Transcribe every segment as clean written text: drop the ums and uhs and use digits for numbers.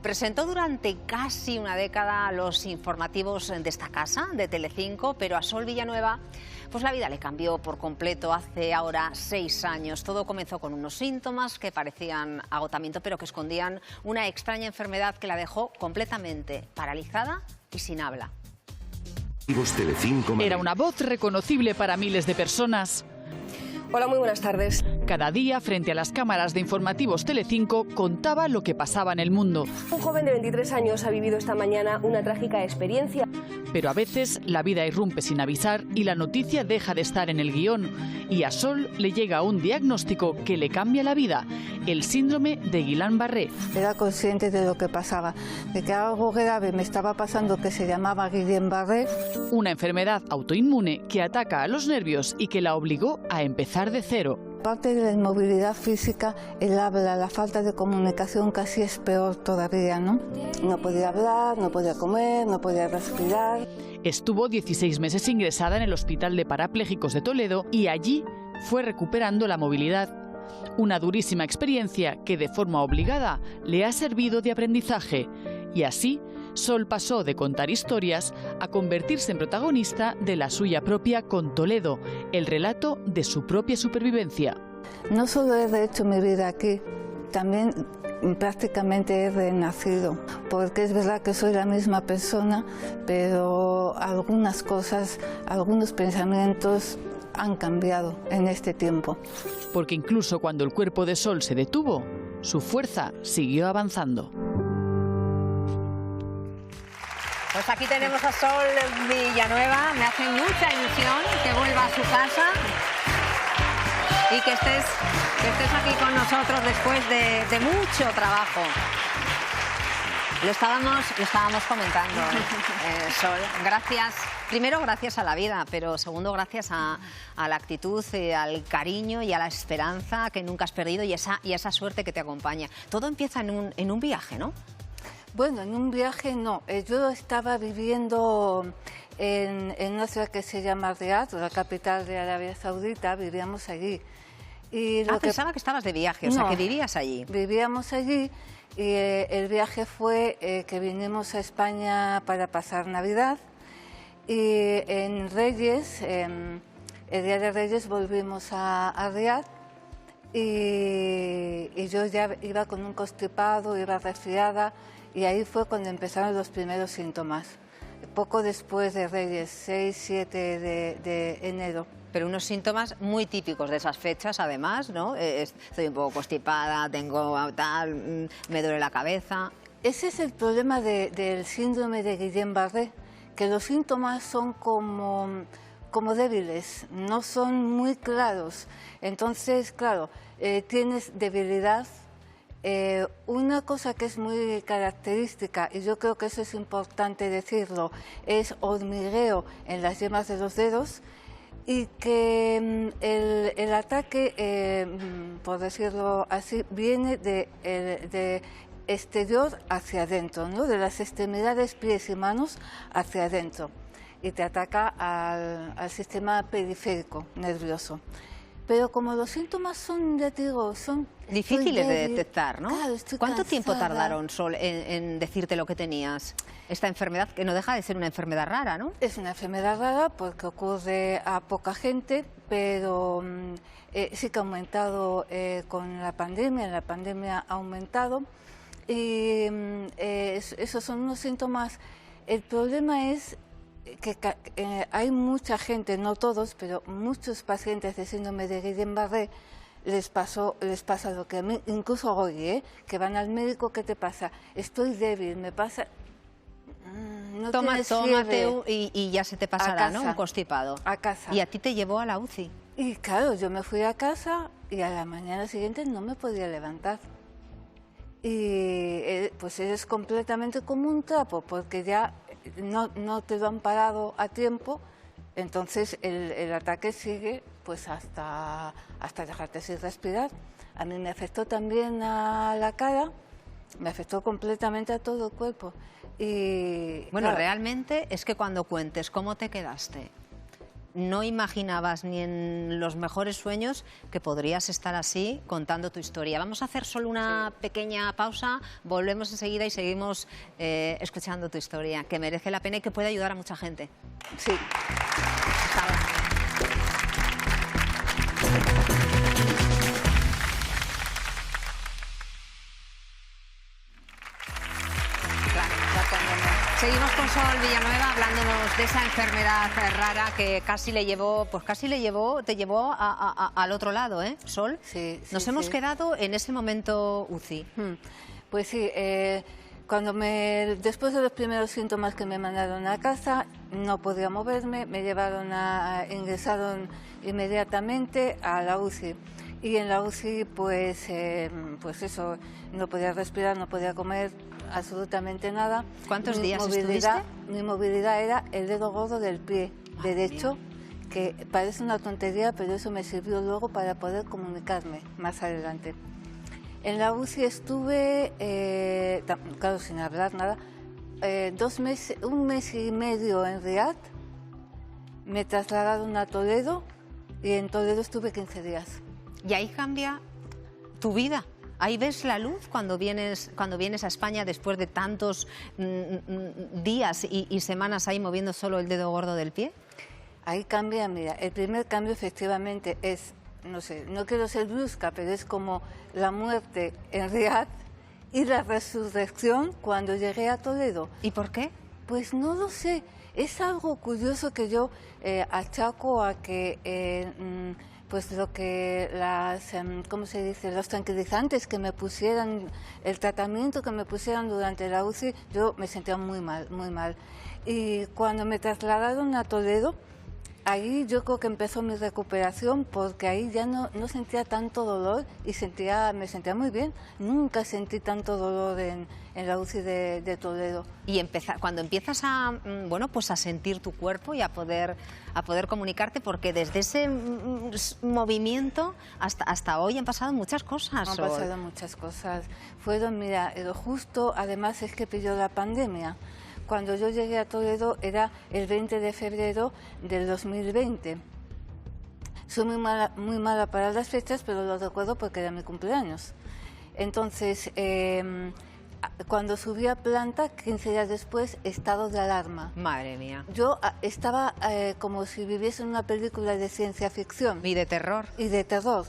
Presentó durante casi una década los informativos de esta casa, de Telecinco, pero a Sol Villanueva pues la vida le cambió por completo hace ahora 6 años. Todo comenzó con unos síntomas que parecían agotamiento, pero que escondían una extraña enfermedad que la dejó completamente paralizada y sin habla. Era una voz reconocible para miles de personas. Hola, muy buenas tardes. Cada día, frente a las cámaras de informativos Telecinco, contaba lo que pasaba en el mundo. Un joven de 23 años ha vivido esta mañana una trágica experiencia. Pero a veces la vida irrumpe sin avisar y la noticia deja de estar en el guión. Y a Sol le llega un diagnóstico que le cambia la vida: el síndrome de Guillain-Barré. Era consciente de lo que pasaba, de que algo grave me estaba pasando que se llamaba Guillain-Barré. Una enfermedad autoinmune que ataca a los nervios y que la obligó a empezar de cero. Parte de la inmovilidad física, el habla, la falta de comunicación casi es peor todavía, ¿no? No podía hablar, no podía comer, no podía respirar. Estuvo 16 meses ingresada en el Hospital de Parapléjicos de Toledo y allí fue recuperando la movilidad. Una durísima experiencia que de forma obligada le ha servido de aprendizaje. Y así, Sol pasó de contar historias a convertirse en protagonista de la suya propia con Toledo, el relato de su propia supervivencia. No solo he rehecho mi vida aquí, también prácticamente he renacido, porque es verdad que soy la misma persona, pero algunas cosas, algunos pensamientos han cambiado en este tiempo. Porque incluso cuando el cuerpo de Sol se detuvo, su fuerza siguió avanzando. Pues aquí tenemos a Sol Villanueva. Me hace mucha ilusión que vuelva a su casa y que estés aquí con nosotros después de mucho trabajo. Lo estábamos comentando, Sol. Gracias, primero gracias a la vida, pero segundo gracias a la actitud, al cariño y a la esperanza que nunca has perdido y esa suerte que te acompaña. Todo empieza en un viaje, ¿no? Bueno, en un viaje no. Yo estaba viviendo en una ciudad que se llama Riad, la capital de Arabia Saudita. Vivíamos allí. Y pensaba que estabas de viaje, o sea, que vivías allí. Vivíamos allí y el viaje fue que vinimos a España para pasar Navidad. Y en Reyes, el día de Reyes, volvimos a Riad. Y yo ya iba con un constipado, iba resfriada. Y ahí fue cuando empezaron los primeros síntomas, poco después de Reyes, 6-7 de enero. Pero unos síntomas muy típicos de esas fechas, además, ¿no? Estoy un poco constipada, tengo tal, me duele la cabeza. Ese es el problema del síndrome de Guillain-Barré, que los síntomas son como débiles, no son muy claros. Entonces, claro, tienes debilidad. Una cosa que es muy característica, y yo creo que eso es importante decirlo, es hormigueo en las yemas de los dedos y que el ataque, por decirlo así, viene de exterior hacia adentro, ¿no? De las extremidades, pies y manos hacia adentro, y te ataca al sistema periférico nervioso. Pero como los síntomas son, ya te digo, son difíciles de detectar, ¿no? Claro, ¿Cuánto tiempo tardaron, Sol, en decirte lo que tenías? Esta enfermedad, que no deja de ser una enfermedad rara, ¿no? Es una enfermedad rara porque ocurre a poca gente, pero sí que ha aumentado con la pandemia. La pandemia ha aumentado y esos son unos síntomas. El problema es que hay mucha gente, no todos, pero muchos pacientes de síndrome de Guillain-Barré les pasa lo que a mí, incluso hoy, que van al médico. ¿Qué te pasa? Estoy débil, me pasa... No tómate y ya se te pasará, ¿no? Un constipado. A casa. Y a ti te llevó a la UCI. Y claro, yo me fui a casa y a la mañana siguiente no me podía levantar. Y pues eres completamente como un trapo, porque ya no te lo han parado a tiempo, entonces el ataque sigue pues hasta dejarte sin respirar. A mí me afectó también a la cara, me afectó completamente a todo el cuerpo. Y bueno, claro, realmente es que cuando cuentes cómo te quedaste, no imaginabas ni en los mejores sueños que podrías estar así contando tu historia. Vamos a hacer solo una pequeña pausa, volvemos enseguida y seguimos escuchando tu historia, que merece la pena y que puede ayudar a mucha gente. Sí. Hasta ahora. Seguimos con Sol Villanueva hablándonos de esa enfermedad rara que casi le llevó, te llevó al otro lado, ¿eh, Sol? Sí. Nos hemos quedado en ese momento UCI. Pues sí, después de los primeros síntomas que me mandaron a casa, no podía moverme, me ingresaron inmediatamente a la UCI. Y en la UCI, pues eso, no podía respirar, no podía comer, absolutamente nada. ¿Cuántos días estuviste? Mi movilidad era el dedo gordo del pie derecho, que parece una tontería, pero eso me sirvió luego para poder comunicarme más adelante. En la UCI estuve, claro, sin hablar nada, 2 meses, 1 mes y medio en Riad, me trasladaron a Toledo y en Toledo estuve 15 días. Y ahí cambia tu vida. Ahí ves la luz cuando vienes a España después de tantos días y semanas ahí moviendo solo el dedo gordo del pie. Ahí cambia, mira, el primer cambio efectivamente es, no sé, no quiero ser brusca, pero es como la muerte en Riad y la resurrección cuando llegué a Toledo. ¿Y por qué? Pues no lo sé, es algo curioso que yo achaco a que... pues lo que ¿cómo se dice? Los tranquilizantes que me pusieran, el tratamiento que me pusieran durante la UCI, yo me sentía muy mal, muy mal. Y cuando me trasladaron a Toledo, ahí yo creo que empezó mi recuperación, porque ahí ya no sentía tanto dolor y me sentía muy bien. Nunca sentí tanto dolor en la UCI de Toledo. Y cuando empiezas a sentir tu cuerpo y a poder comunicarte, porque desde ese movimiento hasta hoy han pasado muchas cosas. Han pasado muchas cosas. Mira, justo, además es que pilló la pandemia. Cuando yo llegué a Toledo era el 20 de febrero del 2020. Soy muy mala para las fechas, pero lo recuerdo porque era mi cumpleaños. Entonces, cuando subí a planta, 15 días después, estado de alarma. Madre mía. Yo estaba como si viviese en una película de ciencia ficción. Y de terror. Y de terror.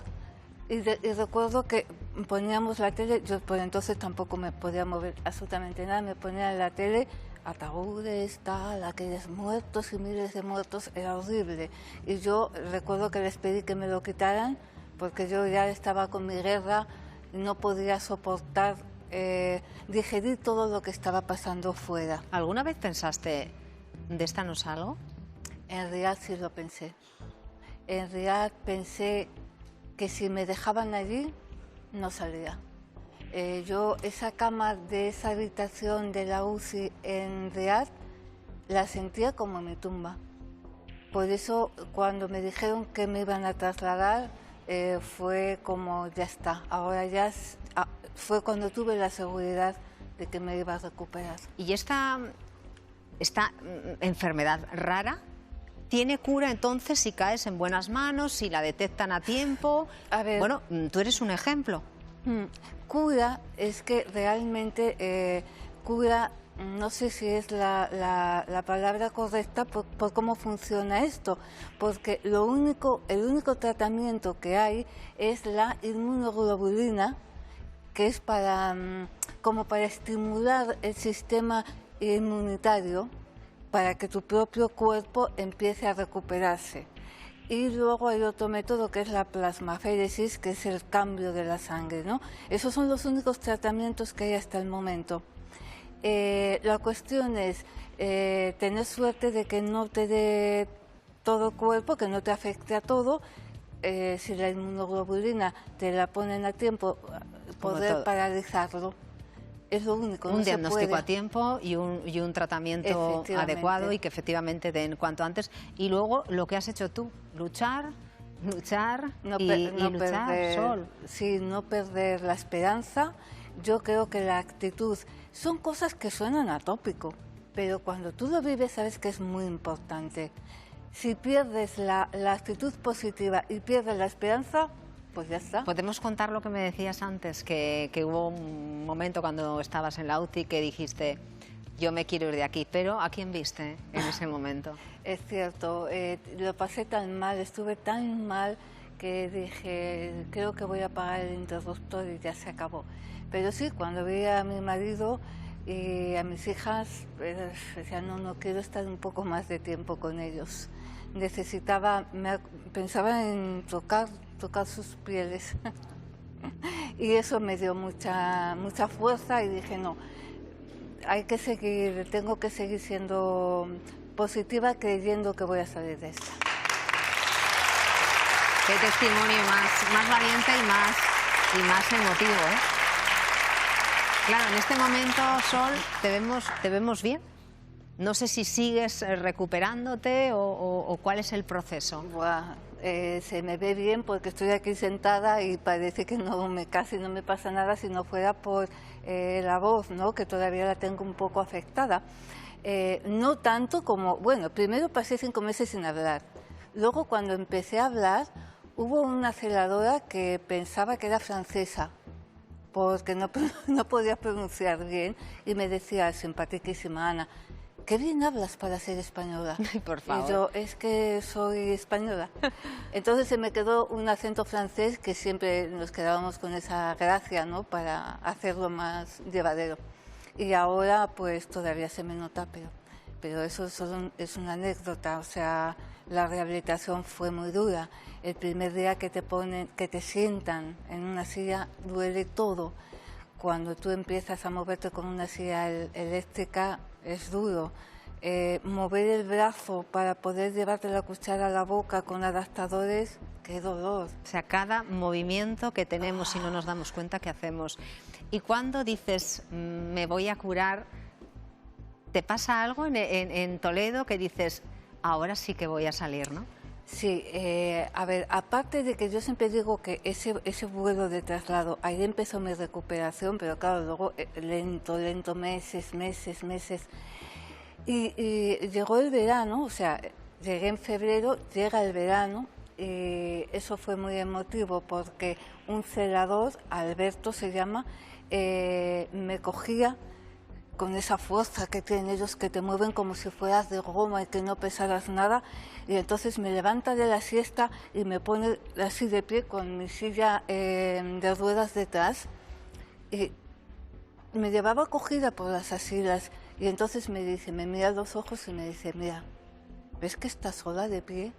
Y recuerdo que poníamos la tele, yo por entonces tampoco me podía mover absolutamente nada, me ponía en la tele ataúdes, aquellos muertos y miles de muertos, era horrible. Y yo recuerdo que les pedí que me lo quitaran porque yo ya estaba con mi guerra y no podía soportar, digerir todo lo que estaba pasando fuera. ¿Alguna vez pensaste, de esta no salgo? En Riad sí lo pensé. En Riad pensé que si me dejaban allí, no salía. Yo esa cama de esa habitación de la UCI en Riad la sentía como mi tumba. Por eso cuando me dijeron que me iban a trasladar fue como ya está, ahora ya fue cuando tuve la seguridad de que me iba a recuperar. ¿Y esta enfermedad rara tiene cura entonces si caes en buenas manos, si la detectan a tiempo? A ver, bueno, tú eres un ejemplo. Cura es que realmente cura, no sé si es la palabra correcta por cómo funciona esto, porque el único tratamiento que hay es la inmunoglobulina, que es como para estimular el sistema inmunitario para que tu propio cuerpo empiece a recuperarse. Y luego hay otro método que es la plasmaféresis, que es el cambio de la sangre, ¿no? Esos son los únicos tratamientos que hay hasta el momento. La cuestión es tener suerte de que no te dé todo el cuerpo, que no te afecte a todo. Si la inmunoglobulina te la ponen a tiempo, poder paralizarlo. Es lo único. Un diagnóstico a tiempo y un tratamiento adecuado y que efectivamente den cuanto antes. Y luego lo que has hecho tú, luchar y luchar, Sol. Sí, no perder la esperanza. Yo creo que la actitud son cosas que suenan atópico, pero cuando tú lo vives sabes que es muy importante. Si pierdes la actitud positiva y pierdes la esperanza, pues ya está. ¿Podemos contar lo que me decías antes? Que hubo un momento cuando estabas en la UCI que dijiste, yo me quiero ir de aquí, pero ¿a quién viste en ese momento? Es cierto, lo pasé tan mal, estuve tan mal que dije, creo que voy a apagar el interruptor y ya se acabó. Pero sí, cuando vi a mi marido y a mis hijas, decía, no quiero estar un poco más de tiempo con ellos. Pensaba en tocar sus pieles y eso me dio mucha fuerza y dije, no, tengo que seguir siendo positiva, creyendo que voy a salir de esta. Qué testimonio más valiente y más emotivo, ¿eh? Claro, en este momento, Sol, te vemos bien. No sé si sigues recuperándote o cuál es el proceso. Buah, se me ve bien porque estoy aquí sentada y parece que casi no me pasa nada si no fuera por la voz, ¿no? Que todavía la tengo un poco afectada. No tanto como, bueno, primero pasé 5 meses sin hablar. Luego cuando empecé a hablar, hubo una celadora que pensaba que era francesa, porque no podía pronunciar bien, y me decía, simpaticísima Ana, qué bien hablas para ser española. Por favor. Y yo, es que soy española. Entonces se me quedó un acento francés que siempre nos quedábamos con esa gracia, ¿no? Para hacerlo más llevadero. Y ahora pues todavía se me nota, pero eso solo es una anécdota. O sea, la rehabilitación fue muy dura. El primer día que te sientan en una silla, duele todo. Cuando tú empiezas a moverte con una silla eléctrica, es duro. Mover el brazo para poder llevarte la cuchara a la boca con adaptadores, qué dolor. O sea, cada movimiento que tenemos, si no nos damos cuenta que hacemos. Y cuando dices, me voy a curar, ¿te pasa algo en Toledo que dices, ahora sí que voy a salir, ¿no? Sí, a ver, aparte de que yo siempre digo que ese vuelo de traslado, ahí empezó mi recuperación, pero claro, luego lento, meses. Y llegó el verano, o sea, llegué en febrero, llega el verano, y eso fue muy emotivo porque un celador, Alberto se llama, me cogía con esa fuerza que tienen ellos, que te mueven como si fueras de goma y que no pesaras nada, y entonces me levanta de la siesta y me pone así de pie con mi silla de ruedas detrás, y me llevaba cogida por las asilas, y entonces me mira a los ojos y me dice, mira, ¿ves que estás sola de pie?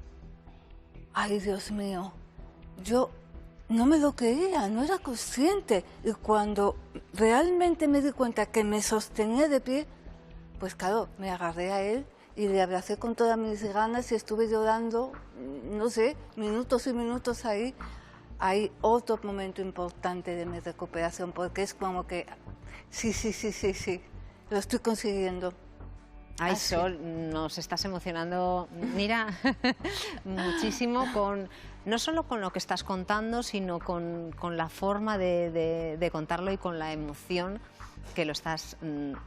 Ay, Dios mío, yo no me lo creía, no era consciente. Y cuando realmente me di cuenta que me sostenía de pie, pues claro, me agarré a él y le abracé con todas mis ganas y estuve llorando, no sé, minutos y minutos ahí. Hay otro momento importante de mi recuperación, porque es como que, sí, lo estoy consiguiendo. Ay, Sol, nos estás emocionando, mira, muchísimo, no solo con lo que estás contando, sino con la forma de contarlo y con la emoción que lo estás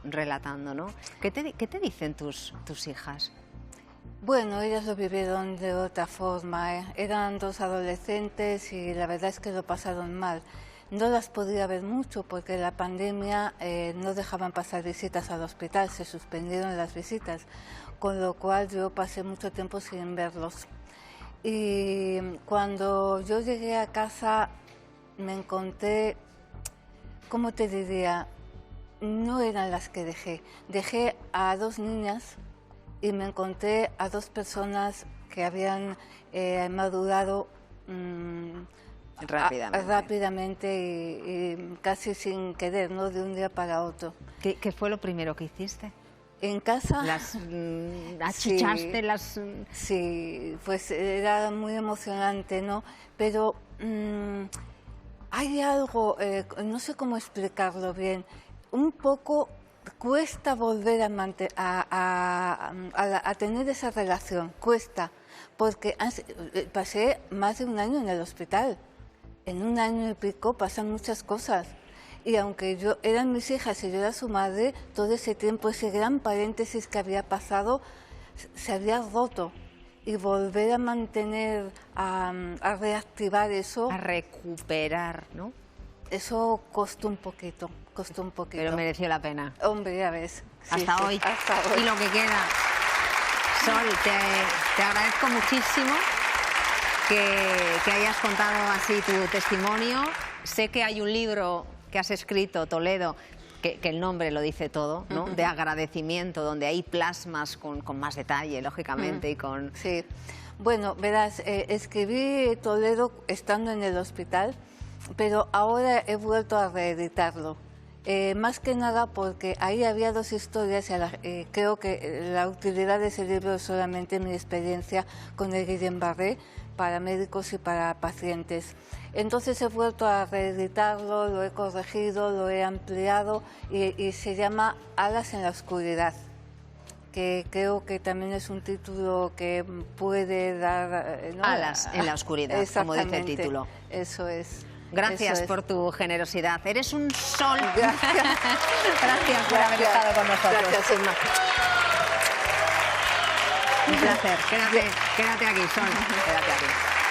relatando, ¿no? ¿Qué te dicen tus hijas? Bueno, ellas lo vivieron de otra forma, ¿eh? Eran 2 adolescentes y la verdad es que lo pasaron mal. No las podía ver mucho porque la pandemia no dejaban pasar visitas al hospital, se suspendieron las visitas, con lo cual yo pasé mucho tiempo sin verlos. Y cuando yo llegué a casa me encontré, ¿cómo te diría? No eran las que dejé. Dejé a 2 niñas y me encontré a 2 personas que habían madurado rápidamente y casi sin querer, ¿no? De un día para otro. ¿Qué fue lo primero que hiciste? En casa. Las achuchaste, Sí, pues era muy emocionante, ¿no? Pero hay algo, no sé cómo explicarlo bien, un poco cuesta volver a tener esa relación, cuesta, porque pasé más de un año en el hospital. En un año y pico pasan muchas cosas. Y aunque eran mis hijas y yo era su madre, todo ese tiempo, ese gran paréntesis que había pasado, se había roto. y volver a mantener, a reactivar eso. A recuperar, ¿no? Eso costó un poquito, Pero mereció la pena. Hombre, ya ves. Hasta hoy. Hasta hoy. Y lo que queda. Sol, te agradezco muchísimo que hayas contado así tu testimonio. Sé que hay un libro que has escrito, Toledo, que el nombre lo dice todo, ¿no? De agradecimiento, donde hay plasmas con más detalle, lógicamente, y con... Sí. Bueno, verás, escribí Toledo estando en el hospital, pero ahora he vuelto a reeditarlo. Más que nada porque ahí había dos historias y creo que la utilidad de ese libro es solamente mi experiencia con el Guillain-Barré para médicos y para pacientes. Entonces he vuelto a reeditarlo, lo he corregido, lo he ampliado y se llama Alas en la oscuridad, que creo que también es un título que puede dar... ¿no? Alas en la oscuridad, como dice el título. Eso es. Gracias por tu generosidad. Eres un sol. Gracias. Gracias por haber estado con nosotros. Gracias, Emma. Un placer. Quédate aquí, Sol. Quédate aquí.